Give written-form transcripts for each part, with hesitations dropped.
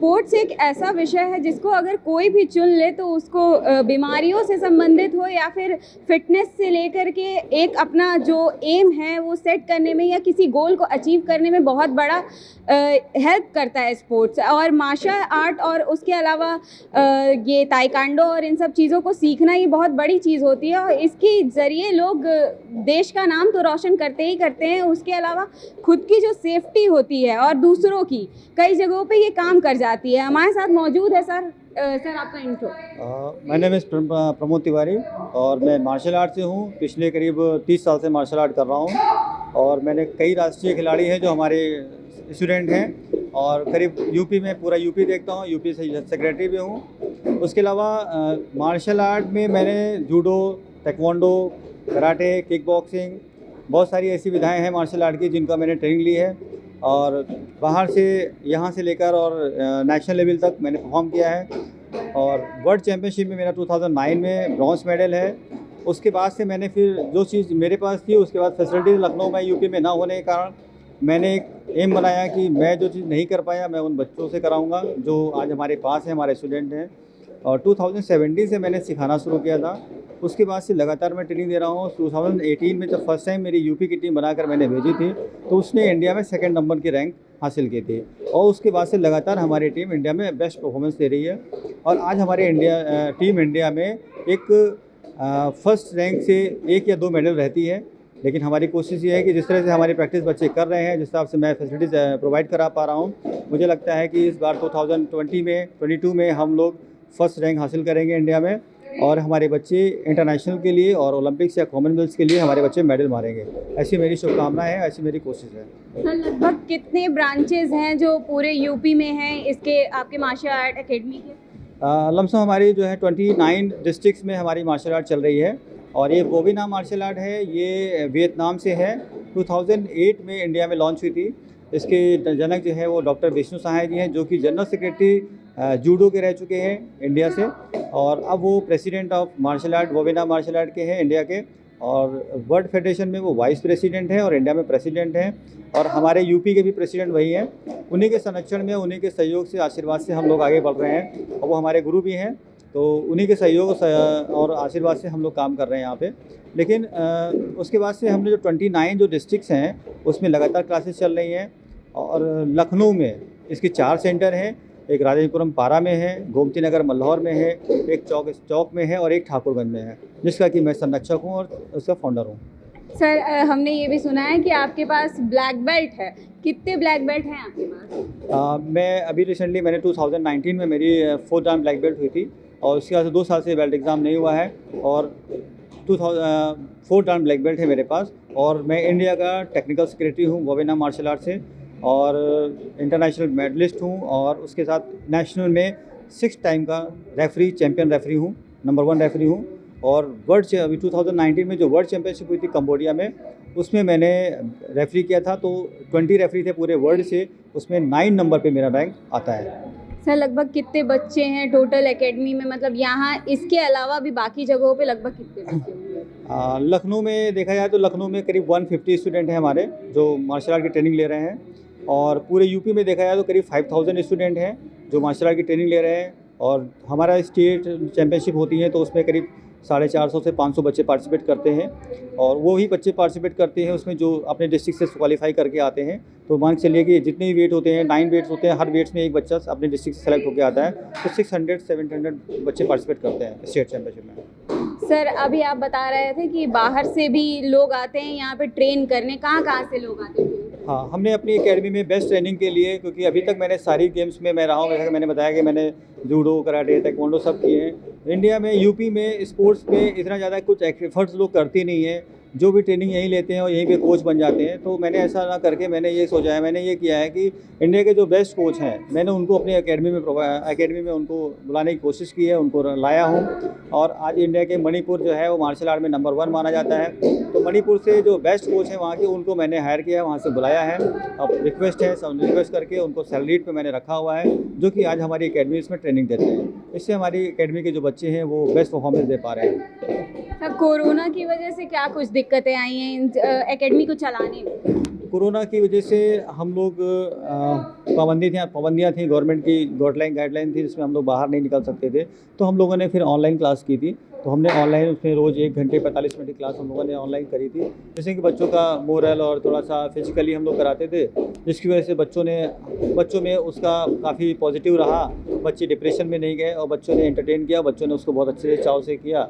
Sports एक ऐसा विषय है जिसको अगर कोई भी चुन ले तो उसको बीमारियों से संबंधित हो या फिर फिटनेस से लेकर के एक अपना जो एम है वो सेट करने में या किसी गोल को अचीव करने में बहुत बड़ा हेल्प करता है स्पोर्ट्स। और मार्शल आर्ट और उसके अलावा ये ताइक्वांडो और इन सब चीज़ों को सीखना ये बहुत बड़ी चीज़ होती है और इसके ज़रिए लोग देश का नाम तो रोशन करते ही करते हैं, उसके अलावा खुद की जो सेफ्टी होती है और दूसरों की कई जगहों पे ये काम कर जाती है। हमारे साथ मौजूद है सर। सर आपका intro. My name is Pramod Tiwari और मैं मार्शल आर्ट से हूँ। पिछले करीब 30 साल से मार्शल आर्ट कर रहा हूँ और मैंने कई राष्ट्रीय खिलाड़ी हैं जो हमारे स्टूडेंट हैं और करीब यूपी में पूरा यूपी देखता हूँ, यूपी से सेक्रेटरी भी हूँ। उसके अलावा मार्शल आर्ट में मैंने judo, taekwondo, karate, kick boxing, बहुत सारी ऐसी विधाएं हैं मार्शल आर्ट की जिनका मैंने ट्रेनिंग ली है और बाहर से यहाँ से लेकर और नेशनल लेवल तक मैंने परफॉर्म किया है और वर्ल्ड चैम्पियनशिप में मेरा 2009 में ब्रॉन्ज मेडल है। उसके बाद से मैंने फिर जो चीज़ मेरे पास थी उसके बाद फैसिलिटीज़ लखनऊ में यूपी में ना होने के कारण मैंने एक एम बनाया कि मैं जो चीज़ नहीं कर पाया मैं उन बच्चों से कराऊंगा जो आज हमारे पास हैं, हमारे स्टूडेंट हैं। और 2017 से मैंने सिखाना शुरू किया था। उसके बाद से लगातार मैं ट्रेनिंग दे रहा हूँ। 2018 में जब फर्स्ट टाइम मेरी यूपी की टीम बनाकर मैंने भेजी थी तो उसने इंडिया में 2nd नंबर की रैंक हासिल की थी और उसके बाद से लगातार हमारी टीम इंडिया में बेस्ट परफॉर्मेंस दे रही है और आज हमारे टीम इंडिया में एक फर्स्ट रैंक से 1 या 2 मेडल रहती है। लेकिन हमारी कोशिश ये है कि जिस तरह से हमारी प्रैक्टिस बच्चे कर रहे हैं, जिस हिसाब से मैं फैसिलिटीज़ प्रोवाइड करा पा रहा हूँ, मुझे लगता है कि इस बार 2022 में हम लोग फर्स्ट रैंक हासिल करेंगे इंडिया में और हमारे बच्चे इंटरनेशनल के लिए और ओलंपिक्स या कॉमनवेल्थ के लिए हमारे बच्चे मेडल मारेंगे। ऐसी मेरी शुभकामनाएं है, ऐसी मेरी कोशिश है। सर लगभग कितने ब्रांचेज हैं जो पूरे यूपी में हैं इसके आपके मार्शल आर्ट एकेडमी के? लमसम हमारी जो है 29 डिस्ट्रिक्ट्स में हमारी मार्शल आर्ट चल रही है और ये वोविना मार्शल आर्ट है, ये वियतनाम से है। 2008 में इंडिया में लॉन्च हुई थी। इसके जनक जो है वो डॉक्टर विष्णु सहाय जी हैं जो कि जनरल सेक्रेटरी जूडो के रह चुके हैं इंडिया से और अब वो president of martial art Vovinam martial art के हैं इंडिया के और वर्ल्ड फेडरेशन में वो वाइस प्रेसिडेंट हैं और इंडिया में प्रेसिडेंट हैं और हमारे यूपी के भी प्रेसिडेंट वही हैं। उन्हीं के संरक्षण में, उन्हीं के सहयोग से, आशीर्वाद से हम लोग आगे बढ़ रहे हैं और वो हमारे गुरु भी हैं। तो उन्हीं के सहयोग और आशीर्वाद से हम लोग काम कर रहे हैं यहाँ पे। लेकिन उसके बाद से हमने जो 29 जो डिस्ट्रिक्ट्स हैं उसमें लगातार क्लासेस चल रही हैं और लखनऊ में इसके 4 सेंटर हैं। एक राजेंद्रपुरम पारा में है, गोमती नगर मल्हौर में है, एक चौक में है और एक ठाकुरगंज में है, जिसका कि मैं संरक्षक हूँ और उसका फाउंडर हूँ। सर हमने ये भी सुना है कि आपके पास ब्लैक बेल्ट है। कितने ब्लैक बेल्ट हैं आपके पास? मैं अभी रिसेंटली मैंने 2019 में मेरी 4th डान ब्लैक बेल्ट हुई थी और उसके बाद 2 साल से बेल्ट एग्ज़ाम नहीं हुआ है और 4th डान ब्लैक बेल्ट है मेरे पास और मैं इंडिया का टेक्निकल सेक्रेटरी हूँ वोविना मार्शल आर्ट से और इंटरनेशनल मेडलिस्ट हूँ और उसके साथ नेशनल में 6 टाइम का रेफरी, चैम्पियन रेफरी हूँ, नंबर 1 रेफरी हूँ और अभी 2019 में जो वर्ल्ड चैम्पियनशिप हुई थी कंबोडिया में उसमें मैंने रेफरी किया था। तो 20 रेफरी थे पूरे वर्ल्ड से, उसमें 9 नंबर पे मेरा रैंक आता है। सर लगभग कितने बच्चे हैं टोटल एकेडमी में, मतलब यहाँ इसके अलावा भी बाकी जगहों पे लगभग कितने बच्चे होंगे? लखनऊ में देखा जाए तो लखनऊ में करीब 150 स्टूडेंट हैं हमारे जो मार्शल आर्ट की ट्रेनिंग ले रहे हैं और पूरे यूपी में देखा जाए तो करीब 5000 स्टूडेंट हैं जो मार्शल आर्ट की ट्रेनिंग ले रहे हैं और हमारा स्टेट चैम्पियनशिप होती है तो उसमें करीब 450 से 500 बच्चे पार्टिसिपेट करते हैं और वो ही बच्चे पार्टिसिपेट करते हैं उसमें जो अपने डिस्ट्रिक्ट से क्वालिफाई करके आते हैं। तो मान के चलिए कि जितने भी वेट होते हैं 9 वेट्स होते हैं, हर वेट्स में एक बच्चा अपने डिस्ट्रिक्ट से सेलेक्ट होकर आता है तो 600-700 बच्चे पार्टिसिपेट करते हैं स्टेट चैम्पियनशिप में। सर अभी आप बता रहे थे कि बाहर से भी लोग आते हैं यहाँ पे ट्रेन करने, कहाँ से लोग आते हैं? हाँ, हमने अपनी एकेडमी में बेस्ट ट्रेनिंग के लिए, क्योंकि अभी तक मैंने सारी गेम्स में मैं रहा हूँ, जैसा कि मैंने बताया कि मैंने जूडो, कराटे, ताइक्वांडो सब किए हैं। इंडिया में यूपी में स्पोर्ट्स में इतना ज़्यादा कुछ एफर्ट्स लोग करते नहीं हैं, जो भी ट्रेनिंग यहीं लेते हैं और यहीं पे कोच बन जाते हैं। तो मैंने ऐसा ना करके मैंने ये सोचा है, मैंने ये किया है कि इंडिया के जो बेस्ट कोच हैं मैंने उनको अपनी एकेडमी में उनको बुलाने की कोशिश की है, उनको लाया हूँ और आज इंडिया के मणिपुर जो है वो मार्शल आर्ट में नंबर 1 माना जाता है। तो मणिपुर से जो बेस्ट कोच हैं वहाँ के, उनको मैंने हायर किया है, वहाँ से बुलाया है। अब रिक्वेस्ट करके उनको सैलरीड पे मैंने रखा हुआ है जो कि आज हमारी एकेडमी इसमें ट्रेनिंग देते हैं। इससे हमारी एकेडमी के जो बच्चे हैं वो बेस्ट परफॉर्मेंस दे पा रहे हैं। कोरोना की वजह से क्या कुछ दिक्कतें आई हैं एकेडमी को चलाने में? कोरोना की वजह से हम लोग पाबंदियाँ थी गवर्नमेंट की गाइडलाइन थी, जिसमें हम लोग बाहर नहीं निकल सकते थे। तो हम लोगों ने फिर ऑनलाइन क्लास की थी। तो हमने ऑनलाइन उसमें रोज़ 1 घंटे 45 मिनट की क्लास हम लोगों ने ऑनलाइन करी थी, जिससे कि बच्चों का मोरल और थोड़ा-सा फिज़िकली हम लोग कराते थे, जिसकी वजह से बच्चों में उसका काफ़ी पॉजिटिव रहा। बच्चे डिप्रेशन में नहीं गए और बच्चों ने एंटरटेन किया, बच्चों ने उसको बहुत अच्छे से चाव से किया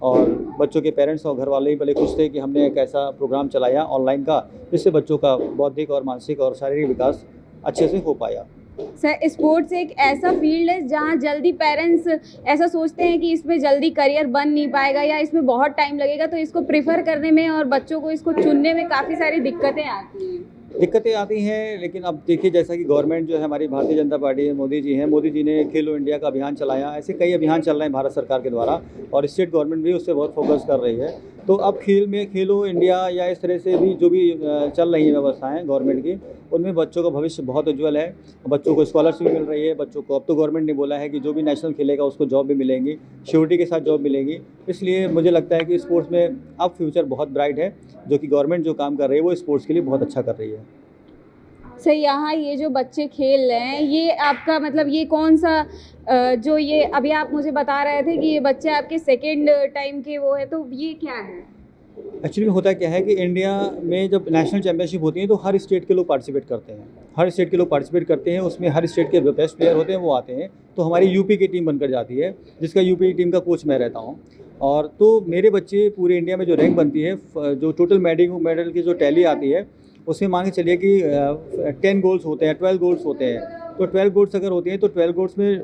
और बच्चों के पेरेंट्स और घर वाले भी बड़े खुश थे कि हमने एक ऐसा प्रोग्राम चलाया ऑनलाइन का, जिससे बच्चों का बौद्धिक और मानसिक और शारीरिक विकास अच्छे से हो पाया। सर, स्पोर्ट्स एक ऐसा फील्ड है जहाँ जल्दी पेरेंट्स ऐसा सोचते हैं कि इसमें जल्दी करियर बन नहीं पाएगा या इसमें बहुत टाइम लगेगा, तो इसको प्रेफर करने में और बच्चों को इसको चुनने में काफ़ी सारी दिक्कतें आती हैं। लेकिन अब देखिए, जैसा कि गवर्नमेंट जो है हमारी भारतीय जनता पार्टी है, मोदी जी ने खेलो इंडिया का अभियान चलाया। ऐसे कई अभियान चल रहे हैं भारत सरकार के द्वारा और स्टेट गवर्नमेंट भी उस पर बहुत फोकस कर रही है। तो अब खेलो इंडिया या इस तरह से भी जो भी चल रही है व्यवस्थाएं गवर्नमेंट की, उनमें बच्चों का भविष्य बहुत उज्ज्वल है। बच्चों को स्कॉलरशिप मिल रही है, बच्चों को अब तो गवर्नमेंट ने बोला है कि जो भी नेशनल खेलेगा उसको जॉब भी मिलेंगी, श्योरिटी के साथ जॉब मिलेगी। इसलिए मुझे लगता है कि स्पोर्ट्स में अब फ्यूचर बहुत ब्राइट है, जो कि गवर्नमेंट जो काम कर रही है वो स्पोर्ट्स के लिए बहुत अच्छा कर रही है। सर, यहाँ ये जो बच्चे खेल रहे हैं, ये आपका मतलब ये कौन सा जो ये अभी आप मुझे बता रहे थे कि ये बच्चे आपके सेकेंड टाइम के वो है, तो ये क्या है? एक्चुअली में होता क्या है कि इंडिया में जब नेशनल चैंपियनशिप होती है तो हर स्टेट के लोग पार्टिसिपेट करते हैं। उसमें हर स्टेट के जो बेस्ट प्लेयर होते हैं वो आते हैं। तो हमारी यूपी की टीम बनकर जाती है, जिसका यूपी टीम का कोच मैं रहता हूँ। और तो मेरे बच्चे पूरे इंडिया में जो रैंक बनती है, जो टोटल मेडल की जो टैली आती है, उसमें मान के चलिए कि 10 गोल्स होते हैं, 12 गोल्स होते हैं। तो 12 गोल्स अगर होते हैं तो 12 गोल्स में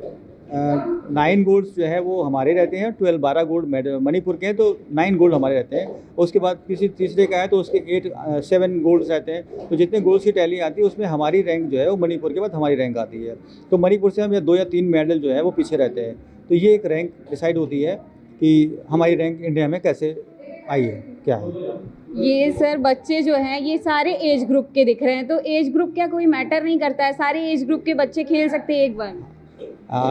9 गोल्ड्स जो है वो हमारे रहते हैं, 12 गोल्ड मणिपुर के हैं, तो 9 गोल्ड हमारे रहते हैं। उसके बाद किसी तीसरे का है तो उसके 7 गोल्ड्स रहते हैं। तो जितने गोल्स की टैली आती है उसमें हमारी रैंक जो है वो मणिपुर के बाद हमारी रैंक आती है। तो मणिपुर से हम 2 या 3 मेडल जो है वो पीछे रहते हैं। तो ये एक रैंक डिसाइड होती है कि हमारी रैंक इंडिया में कैसे आई है, क्या है। ये सर बच्चे जो हैं ये सारे एज ग्रुप के दिख रहे हैं, तो एज ग्रुप क्या कोई मैटर नहीं करता है? सारे एज ग्रुप के बच्चे खेल सकते हैं एक बार?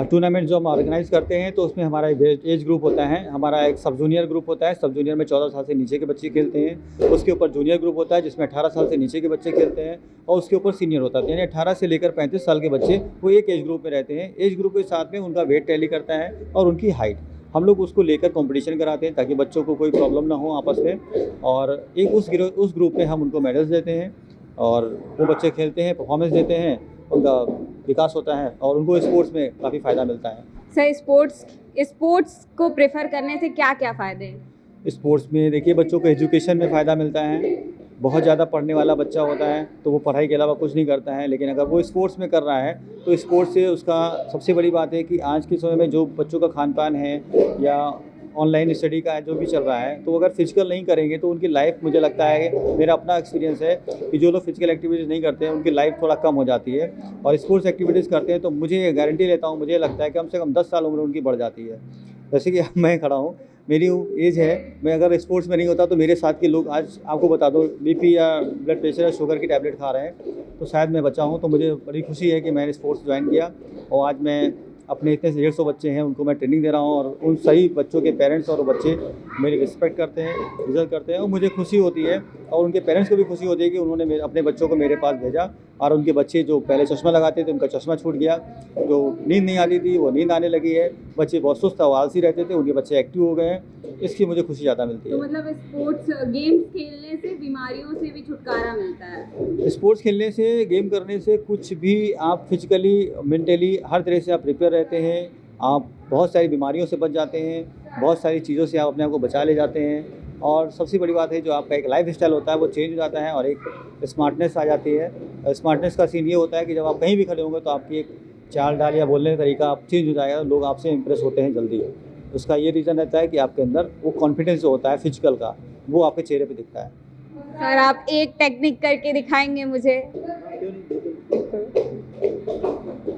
टूर्नामेंट जो हम ऑर्गेनाइज करते हैं तो उसमें हमारा एज ग्रुप होता है। हमारा एक सब जूनियर ग्रुप होता है। सब जूनियर में 14 साल से नीचे के बच्चे खेलते हैं। उसके ऊपर जूनियर ग्रुप होता है जिसमें 18 साल से नीचे के बच्चे खेलते हैं और उसके ऊपर सीनियर होता है, यानी 18 से लेकर 35 साल के बच्चे वो एक एज ग्रुप में रहते हैं। एज ग्रुप के साथ में उनका वेट टैली करता है और उनकी हाइट, हम लोग उसको लेकर कंपटीशन कराते हैं ताकि बच्चों को कोई प्रॉब्लम ना हो आपस में। और एक उस ग्रुप में हम उनको मेडल्स देते हैं और वो बच्चे खेलते हैं, परफॉर्मेंस देते हैं, उनका विकास होता है और उनको स्पोर्ट्स में काफ़ी फ़ायदा मिलता है। सर, स्पोर्ट्स को प्रेफर करने से क्या क्या फ़ायदे हैं? स्पोर्ट्स में देखिए, बच्चों को एजुकेशन में फ़ायदा मिलता है। बहुत ज़्यादा पढ़ने वाला बच्चा होता है तो वो पढ़ाई के अलावा कुछ नहीं करता है, लेकिन अगर वो स्पोर्ट्स में कर रहा है तो स्पोर्ट्स से उसका सबसे बड़ी बात है कि आज के समय में जो बच्चों का खान पान है या ऑनलाइन स्टडी का जो भी चल रहा है, तो अगर फिजिकल नहीं करेंगे तो उनकी लाइफ, मुझे लगता है, मेरा अपना एक्सपीरियंस है कि जो लोग फिजिकल एक्टिविटीज़ नहीं करते हैं उनकी लाइफ थोड़ा कम हो जाती है और स्पोर्ट्स एक्टिविटीज़ करते हैं तो मुझे गारंटी लेता हूँ, मुझे लगता है कि कम से कम 10 साल उम्र उनकी बढ़ जाती है। जैसे कि मैं खड़ा हूँ, मेरी एज है, मैं अगर स्पोर्ट्स में नहीं होता तो मेरे साथ के लोग, आज आपको बता दो, बीपी या ब्लड प्रेशर या शुगर की टैबलेट खा रहे हैं, तो शायद मैं बचा हूँ। तो मुझे बड़ी खुशी है कि मैंने स्पोर्ट्स ज्वाइन किया और आज मैं अपने इतने 150 बच्चे हैं उनको मैं ट्रेनिंग दे रहा हूँ और उन सही बच्चों के पेरेंट्स और बच्चे मेरी रिस्पेक्ट करते हैं, इज़्ज़त करते हैं और मुझे खुशी होती है और उनके पेरेंट्स को भी खुशी होती है कि उन्होंने अपने बच्चों को मेरे पास भेजा और उनके बच्चे जो पहले चश्मा लगाते थे उनका चश्मा छूट गया, जो नींद नहीं आती थी वो नींद आने लगी है, बच्चे बहुत सुस्त और आलसी रहते थे उनके बच्चे एक्टिव हो गए हैं, इसकी मुझे खुशी ज़्यादा मिलती है। तो मतलब स्पोर्ट्स गेम्स खेलने से बीमारियों से भी छुटकारा मिलता है? स्पोर्ट्स खेलने से, गेम करने से कुछ भी, आप फिजिकली, मेंटली हर तरह से आप प्रिपेयर रहते हैं, आप बहुत सारी बीमारियों से बच जाते हैं, बहुत सारी चीज़ों से आप अपने आप को बचा ले जाते हैं और सबसे बड़ी बात है जो आपका एक लाइफ स्टाइल होता है वो चेंज हो जाता है और एक स्मार्टनेस आ जाती है। स्मार्टनेस का सीन ये होता है कि जब आप कहीं भी खड़े होंगे तो आपकी एक चाल डाल या बोलने का तरीका आप चेंज हो जाएगा, लोग आपसे इंप्रेस होते हैं जल्दी। उसका ये रीज़न रहता है कि आपके अंदर वो कॉन्फिडेंस जो होता है फिजिकल का, वो आपके चेहरे पे दिखता है। सर, आप एक टेक्निक करके दिखाएंगे मुझे?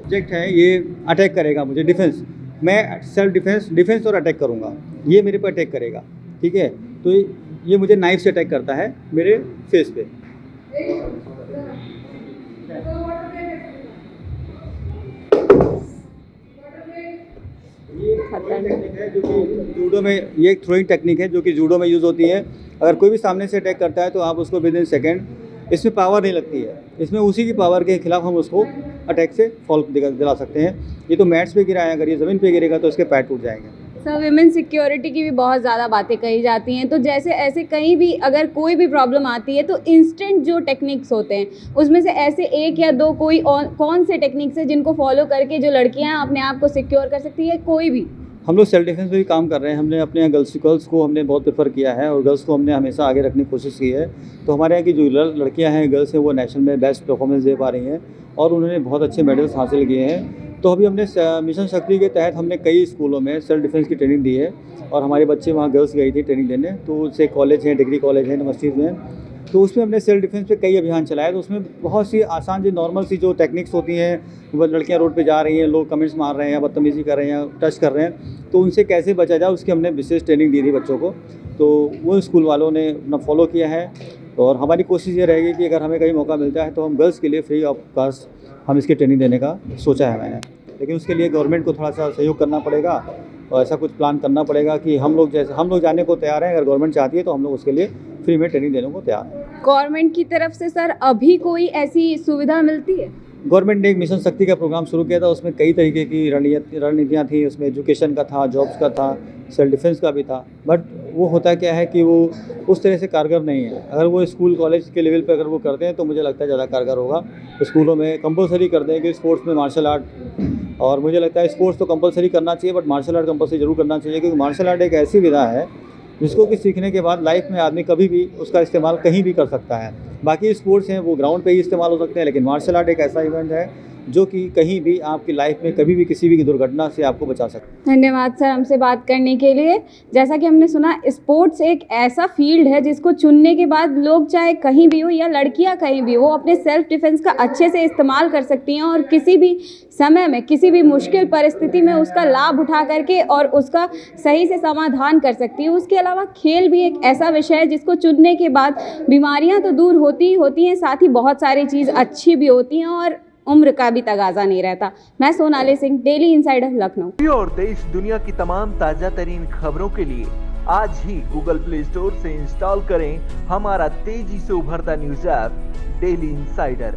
सब्जेक्ट है ये, अटैक करेगा मुझे, डिफेंस, मैं सेल्फ डिफेंस और अटैक करूँगा, ये मेरे पे अटैक करेगा, ठीक है। तो ये मुझे नाइफ से अटैक करता है मेरे फेस पे। ये टेक्निक है जो कि जूडो में, ये एक थ्रोइंग टेक्निक है जो कि जूडो में यूज़ होती है। अगर कोई भी सामने से अटैक करता है तो आप उसको विद इन सेकेंड इसमें पावर नहीं लगती है, इसमें उसी की पावर के खिलाफ हम उसको अटैक से फॉल दिला सकते हैं। ये तो मैट्स पे गिरा है, अगर ये ज़मीन पे गिरेगा तो इसके पैर टूट जाएंगे। सर विमेन सिक्योरिटी की भी बहुत ज़्यादा बातें कही जाती हैं, तो जैसे ऐसे कहीं भी अगर कोई भी प्रॉब्लम आती है तो इंस्टेंट जो टेक्निक्स होते हैं उसमें से ऐसे एक या दो कोई कौन से टेक्निक्स है जिनको फॉलो करके जो लड़कियां अपने आप को सिक्योर कर सकती है? कोई भी हम लोग सेल्फ डिफेंस में भी काम कर रहे हैं। हमने अपने यहाँ गर्ल्स को हमने बहुत प्रेफर किया है और गर्ल्स को हमने हमेशा आगे रखने की कोशिश की है। तो हमारे यहाँ की जो लड़कियाँ हैं, गर्ल्स हैं, वो नेशनल में बेस्ट परफॉर्मेंस दे पा रही हैं और उन्होंने बहुत अच्छे मेडल्स हासिल किए हैं। तो अभी हमने मिशन शक्ति के तहत हमने कई स्कूलों में सेल्फ डिफेंस की ट्रेनिंग दी है और हमारे बच्चे वहाँ गर्ल्स गई थी ट्रेनिंग देने। तो उससे कॉलेज हैं, डिग्री कॉलेज हैं यूनिवर्सिटीज़ में, तो उसमें हमने सेल्फ डिफेंस पे कई अभियान चलाए। तो उसमें बहुत सी आसान जो नॉर्मल सी जो टेक्निक्स होती हैं, वो लड़कियां रोड पे जा रही हैं, लोग कमेंट्स मार रहे हैं या बदतमीज़ी कर रहे हैं, टच कर रहे हैं, तो उनसे कैसे बचा जाए उसकी हमने विशेष ट्रेनिंग दी थी बच्चों को। तो वो स्कूल वालों ने अपना फॉलो किया है और हमारी कोशिश ये रहेगी कि अगर हमें कहीं मौका मिलता है तो हम गर्ल्स के लिए फ्री ऑफ कास्ट हम इसकी ट्रेनिंग देने का सोचा है मैंने। लेकिन उसके लिए गवर्नमेंट को थोड़ा सा सहयोग करना पड़ेगा और ऐसा कुछ प्लान करना पड़ेगा कि हम लोग जाने को तैयार हैं। अगर गवर्नमेंट चाहती है तो हम लोग उसके लिए फ्री में ट्रेनिंग देने को तैयार हैं। गवर्नमेंट की तरफ से सर अभी कोई ऐसी सुविधा मिलती है? गवर्नमेंट ने एक मिशन शक्ति का प्रोग्राम शुरू किया था, उसमें कई तरीके की रणनीतियाँ थी। उसमें एजुकेशन का था, जॉब्स का था, सेल्फ डिफेंस का भी था। बट वो होता क्या है कि वो उस तरह से कारगर नहीं है। अगर वो स्कूल कॉलेज के लेवल पे अगर वो करते हैं तो मुझे लगता है ज़्यादा कारगर होगा। स्कूलों में कंपलसरी कर दें कि स्पोर्ट्स में मार्शल आर्ट, और मुझे लगता है स्पोर्ट्स तो कंपलसरी करना चाहिए बट मार्शल आर्ट कंपलसरी जरूर करना चाहिए, क्योंकि मार्शल आर्ट एक ऐसी विधा है जिसको कि सीखने के बाद लाइफ में आदमी कभी भी उसका इस्तेमाल कहीं भी कर सकता है। बाकी स्पोर्ट्स हैं वो ग्राउंड पे ही इस्तेमाल हो सकते हैं, लेकिन मार्शल आर्ट एक ऐसा इवेंट है जो कि कहीं भी आपकी लाइफ में कभी भी किसी भी दुर्घटना से आपको बचा सकता है। धन्यवाद सर हमसे बात करने के लिए। जैसा कि हमने सुना, स्पोर्ट्स एक ऐसा फील्ड है जिसको चुनने के बाद लोग चाहे कहीं भी हो या लड़कियां कहीं भी हो अपने सेल्फ डिफेंस का अच्छे से इस्तेमाल कर सकती हैं और किसी भी समय में किसी भी मुश्किल परिस्थिति में उसका लाभ उठा करके और उसका सही से समाधान कर सकती है। उसके अलावा खेल भी एक ऐसा विषय है जिसको चुनने के बाद बीमारियां तो दूर होती ही होती हैं, साथ ही बहुत सारी चीज़ अच्छी भी होती हैं और उम्र का भी तगाजा नहीं रहता। मैं सोनाली सिंह, डेली इनसाइडर, लखनऊ। और देश दुनिया की तमाम ताजा तरीन खबरों के लिए आज ही गूगल प्ले स्टोर से इंस्टॉल करें हमारा तेजी से उभरता न्यूज ऐप डेली इनसाइडर।